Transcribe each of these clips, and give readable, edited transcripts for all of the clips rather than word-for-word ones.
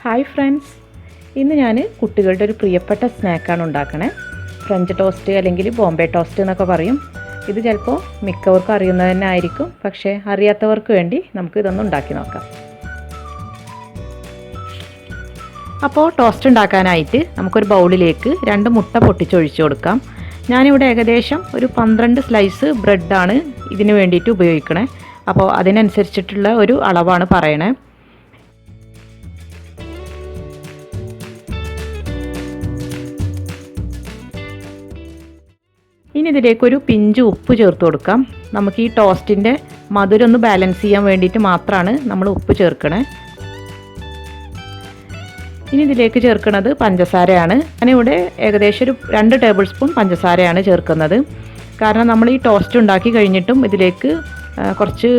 Hi friends, ഇന്ന് ഞാൻ കുട്ടികളുടെ ഒരു പ്രിയപ്പെട്ട സ്നാക്കാണ് ഉണ്ടാക്കണേ. ഫ്രഞ്ച് ടോസ്റ്റ് അല്ലെങ്കിൽ ബോംബെ ടോസ്റ്റ് എന്നൊക്കെ പറയും. ഇത് ചിലപ്പോൾ മിക്കവർക്കും അറിയുന്നത് തന്നെ ആയിരിക്കും, പക്ഷേ അറിയാത്തവർക്ക് വേണ്ടി നമുക്ക് ഇതൊന്ന് ഉണ്ടാക്കി നോക്കാം. അപ്പോൾ ടോസ്റ്റ് ഉണ്ടാക്കാനായിട്ട് നമുക്കൊരു ബൗളിലേക്ക് 2 മുട്ട പൊട്ടിച്ചൊഴിച്ച് കൊടുക്കാം. ഞാനിവിടെ ഏകദേശം ഒരു 12 സ്ലൈസ് ബ്രെഡാണ് ഇതിന് വേണ്ടിയിട്ട് ഉപയോഗിക്കണേ. അപ്പോൾ അതിനനുസരിച്ചിട്ടുള്ള ഒരു അളവാണ് പറയണേ. ഇനി ഇതിലേക്കൊരു പിഞ്ച് ഉപ്പ് ചേർത്ത് കൊടുക്കാം. നമുക്ക് ഈ ടോസ്റ്റിൻ്റെ മധുരം ഒന്ന് ബാലൻസ് ചെയ്യാൻ വേണ്ടിയിട്ട് മാത്രമാണ് നമ്മൾ ഉപ്പ് ചേർക്കണേ. ഇനി ഇതിലേക്ക് ചേർക്കുന്നത് പഞ്ചസാരയാണ്. ഞാനിവിടെ ഏകദേശം ഒരു 2 ടേബിൾ സ്പൂൺ പഞ്ചസാരയാണ് ചേർക്കുന്നത്. കാരണം നമ്മൾ ഈ ടോസ്റ്റ് ഉണ്ടാക്കി കഴിഞ്ഞിട്ടും ഇതിലേക്ക് കുറച്ച്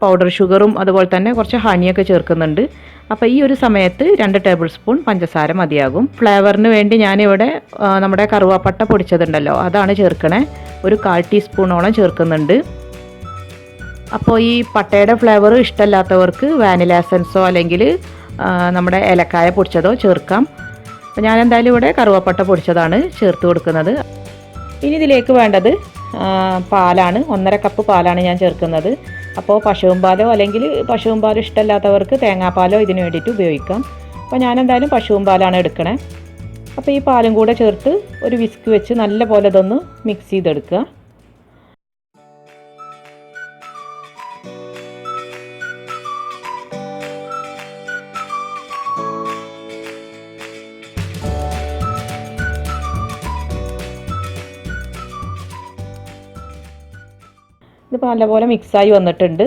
പൗഡർ ഷുഗറും അതുപോലെ തന്നെ കുറച്ച് ഹണിയൊക്കെ ചേർക്കുന്നുണ്ട്. അപ്പോൾ ഈ ഒരു സമയത്ത് 2 ടേബിൾ സ്പൂൺ പഞ്ചസാര മതിയാകും. ഫ്ലേവറിന് വേണ്ടി ഞാനിവിടെ നമ്മുടെ കറുവാപ്പട്ട പൊടിച്ചതുണ്ടല്ലോ, അതാണ് ചേർക്കണേ. ഒരു 1/4 ടീസ്പൂണോളം ചേർക്കുന്നുണ്ട്. അപ്പോൾ ഈ പട്ടയുടെ ഫ്ലേവർ ഇഷ്ടമല്ലാത്തവർക്ക് വാനില എസൻസോ അല്ലെങ്കിൽ നമ്മുടെ ഏലക്കായ പൊടിച്ചതോ ചേർക്കാം. അപ്പോൾ ഞാൻ എന്തായാലും ഇവിടെ കറുവാപ്പട്ട പൊടിച്ചതാണ് ചേർത്ത് കൊടുക്കുന്നത്. ഇനി ഇതിലേക്ക് വേണ്ടത് പാലാണ്. 1.5 കപ്പ് പാലാണ് ഞാൻ ചേർക്കുന്നത്. അപ്പോൾ പശുവും പാലോ അല്ലെങ്കിൽ പശുവും പാലോ ഇഷ്ടമല്ലാത്തവർക്ക് തേങ്ങാപ്പാലോ ഇതിന് വേണ്ടിയിട്ട് ഉപയോഗിക്കാം. അപ്പോൾ ഞാൻ എന്തായാലും പശുവും പാലാണ് എടുക്കണേ. അപ്പോൾ ഈ പാലും കൂടെ ചേർത്ത് ഒരു വിസ്ക് വെച്ച് നല്ല പോലെ ഇതൊന്ന് മിക്സ് ചെയ്തെടുക്കുക. ഇതിപ്പോൾ നല്ലപോലെ മിക്സായി വന്നിട്ടുണ്ട്.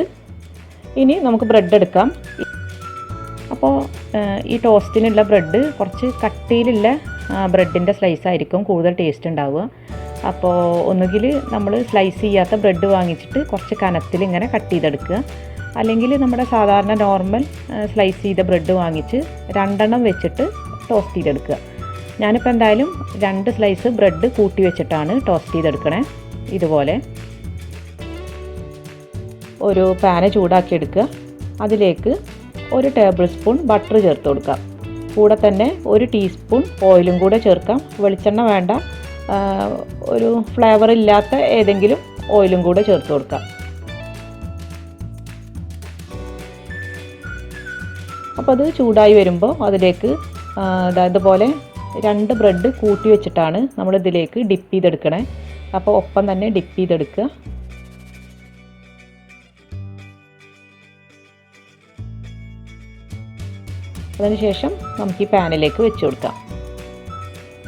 ഇനി നമുക്ക് ബ്രെഡ് എടുക്കാം. അപ്പോൾ ഈ ടോസ്റ്റിനുള്ള ബ്രെഡ് കുറച്ച് കട്ടിയിലുള്ള ബ്രെഡിൻ്റെ സ്ലൈസ് ആയിരിക്കും കൂടുതൽ ടേസ്റ്റ് ഉണ്ടാവുക. അപ്പോൾ ഒന്നുകിൽ നമ്മൾ സ്ലൈസ് ചെയ്യാത്ത ബ്രെഡ് വാങ്ങിച്ചിട്ട് കുറച്ച് കനത്തിൽ ഇങ്ങനെ കട്ട് ചെയ്തെടുക്കുക, അല്ലെങ്കിൽ നമ്മുടെ സാധാരണ നോർമൽ സ്ലൈസ് ചെയ്ത ബ്രെഡ് വാങ്ങിച്ച് 2 എണ്ണം വെച്ചിട്ട് ടോസ്റ്റ് ചെയ്തെടുക്കുക. ഞാനിപ്പോൾ എന്തായാലും 2 സ്ലൈസ് ബ്രെഡ് കൂട്ടി വെച്ചിട്ടാണ് ടോസ്റ്റ് ചെയ്തെടുക്കണേ. ഇതുപോലെ ഒരു പാന് ചൂടാക്കിയെടുക്കുക. അതിലേക്ക് 1 ടേബിൾ സ്പൂൺ ബട്ടർ ചേർത്ത് കൊടുക്കാം. കൂടെ തന്നെ 1 ടീസ്പൂൺ ഓയിലും കൂടെ ചേർക്കാം. വെളിച്ചെണ്ണ വേണ്ട, ഒരു ഫ്ലേവർ ഇല്ലാത്ത ഏതെങ്കിലും ഓയിലും കൂടെ ചേർത്ത് കൊടുക്കാം. അപ്പോൾ അത് ചൂടായി വരുമ്പോൾ അതിലേക്ക് ഇതുപോലെ 2 ബ്രെഡ് കൂട്ടി വെച്ചിട്ടാണ് നമ്മളിതിലേക്ക് ഡിപ്പ് ചെയ്തെടുക്കണേ. അപ്പോൾ ഒപ്പം തന്നെ ഡിപ്പ് ചെയ്തെടുക്കുക. അതിനുശേഷം നമുക്ക് ഈ പാനിലേക്ക് വെച്ച് കൊടുക്കാം.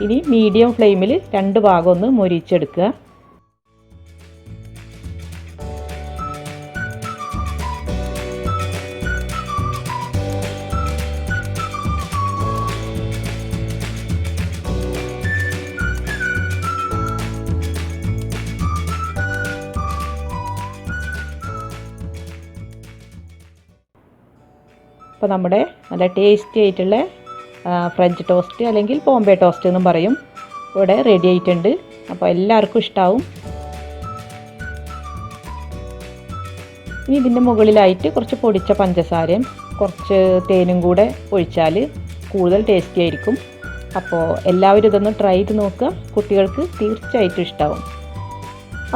ഇനി മീഡിയം ഫ്ലെയിമിൽ 2 ഭാഗം ഒന്ന് മൊരിച്ചെടുക്കുക. അപ്പോൾ നമ്മുടെ നല്ല ടേസ്റ്റി ആയിട്ടുള്ള ഫ്രഞ്ച് ടോസ്റ്റ് അല്ലെങ്കിൽ ബോംബെ ടോസ്റ്റ് എന്നും പറയും ഇവിടെ റെഡി ആയിട്ടുണ്ട്. അപ്പോൾ എല്ലാവർക്കും ഇഷ്ടമാവും. ഇനി ഇതിൻ്റെ മുകളിലായിട്ട് കുറച്ച് പൊടിച്ച പഞ്ചസാരയും കുറച്ച് തേനും കൂടെ ഒഴിച്ചാൽ കൂടുതൽ ടേസ്റ്റി ആയിരിക്കും. അപ്പോൾ എല്ലാവരും ഇതൊന്ന് ട്രൈ ചെയ്ത് നോക്കുക. കുട്ടികൾക്ക് തീർച്ചയായിട്ടും ഇഷ്ടമാവും.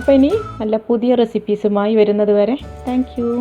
അപ്പോൾ ഇനി നല്ല പുതിയ റെസിപ്പീസുമായി വരുന്നത് വരെ താങ്ക് യു.